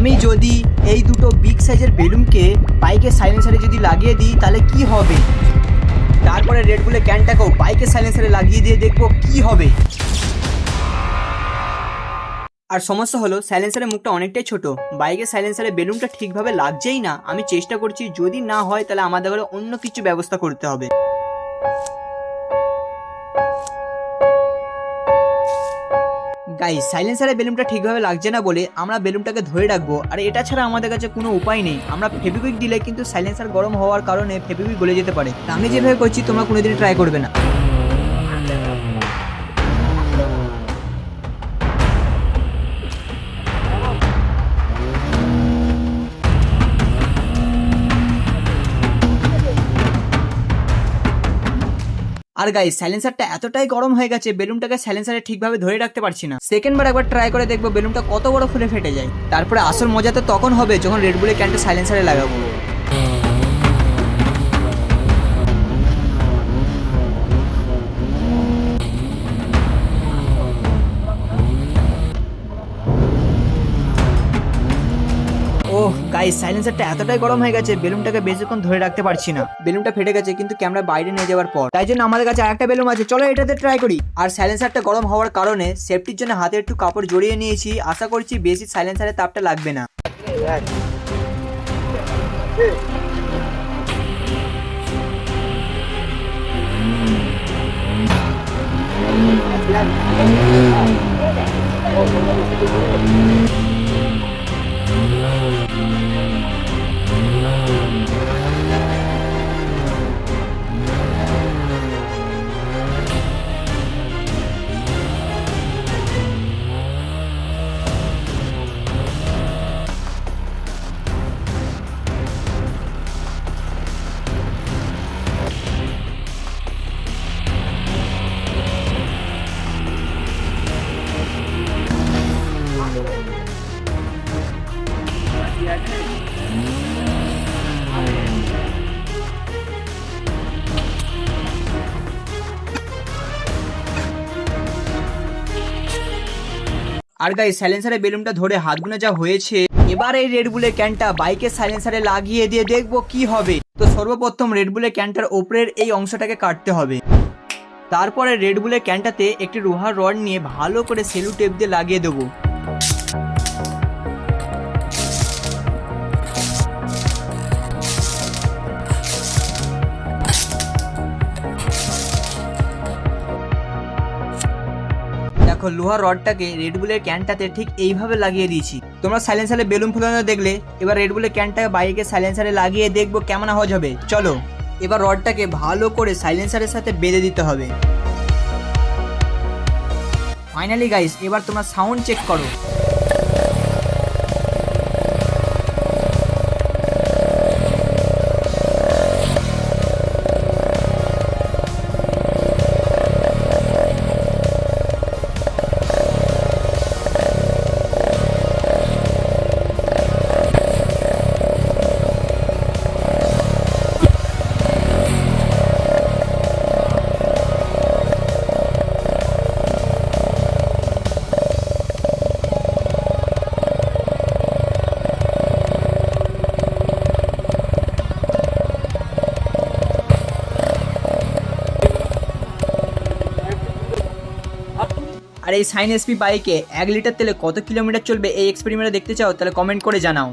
আমি যদি এই দুটো বিগ সাইজের বেলুনকে বাইকের সাইলেন্সারে যদি লাগিয়ে দিই তাহলে কি হবে। তারপরে রেড বুলের ক্যানটাকেও বাইকের সাইলেন্সারে লাগিয়ে দিয়ে দেখবো কি হবে। আর সমস্যা হলো সাইলেন্সারের মুখটা অনেকটাই ছোট, বাইকের সাইলেন্সারে বেলুনটা ঠিকভাবে লাগছেই না। আমি চেষ্টা করছি, যদি না হয় তাহলে আমাদের ঘরে অন্য কিছু ব্যবস্থা করতে হবে। গাইস, সাইলেন্সারে বেলুনটা ঠিকভাবে লাগছে না বলে আমরা বেলুনটাকে ধরে রাখবো, আর এটা ছাড়া আমাদের কাছে কোনো উপায় নেই। আমরা ফেভিকুইক দিলে কিন্তু সাইলেন্সার গরম হওয়ার কারণে ফেভিকুইক গলে যেতে পারে। আমি যেভাবে করছি তোমরা কোনোদিন ট্রাই করবে না। আর গাইস, সাইলেন্সারটা এতটাই গরম হয়ে গেছে বেলুনটাকে সাইলেন্সারে ঠিকভাবে ধরে রাখতে পারছি না। সেকেন্ড বার একবার ট্রাই করে দেখবো বেলুনটা কত বড় ফুলে ফেটে যায়। তারপরে আসল মজা তো তখন হবে যখন রেড বুলের ক্যানটা সাইলেন্সারে লাগাবো। ওহ গাইস, সাইলেন্সারটা এতটাই গরম হয়ে গেছে বেলুনটাকে বেশিক্ষণ ধরে রাখতে পারছি না। বেলুনটা ফেটে গেছে কিন্তু ক্যামেরা বাইরে নিয়ে যাওয়ার পর। তাই জন্য আমাদের কাছে আরেকটা বেলুন আছে, চলো এটাতে ট্রাই করি। আর সাইলেন্সারটা গরম হওয়ার কারণে সেফটির জন্য হাতে একটু কাপড় জড়িয়ে নিয়েছি। আশা করছি বেশি সাইলেন্সারের তাপটা লাগবে না। আর গাইস, সাইলেন্সারে বেলুনটা ধরে হাত গুনে যা হয়েছে, এবার এই রেড বুলের ক্যানটা বাইকের সাইলেন্সারে লাগিয়ে দিয়ে দেখবো কি হবে। তো সর্বপ্রথম রেড বুলের ক্যানটার ওপরের এই অংশটাকে কাটতে হবে। তারপরে রেড বুলের ক্যানটাতে একটি লোহার রড নিয়ে ভালো করে সেলু টেপ দিয়ে লাগিয়ে দেবো। দেখো, লোহার রডটাকে রেড বুলের ক্যানটাতে ঠিক এইভাবে লাগিয়ে দিয়েছি। তোমরা সাইলেন্সারে বেলুন ফুলানো দেখলে, এবার রেড বুলের ক্যানটাকে বাইকের সাইলেন্সারে লাগিয়ে দেখবো কেমন আওয়াজ হবে। চলো, এবার রডটাকে ভালো করে সাইলেন্সারের সাথে বেঁধে দিতে হবে। ফাইনালি গাইস, এবার তোমরা সাউন্ড চেক করো। আর এই সাইন এসপি বাইকে 1 লিটার তেলে কত কিলোমিটার চলবে এই এক্সপেরিমেন্টে দেখতে চাও? তাহলে কমেন্ট করে জানাও।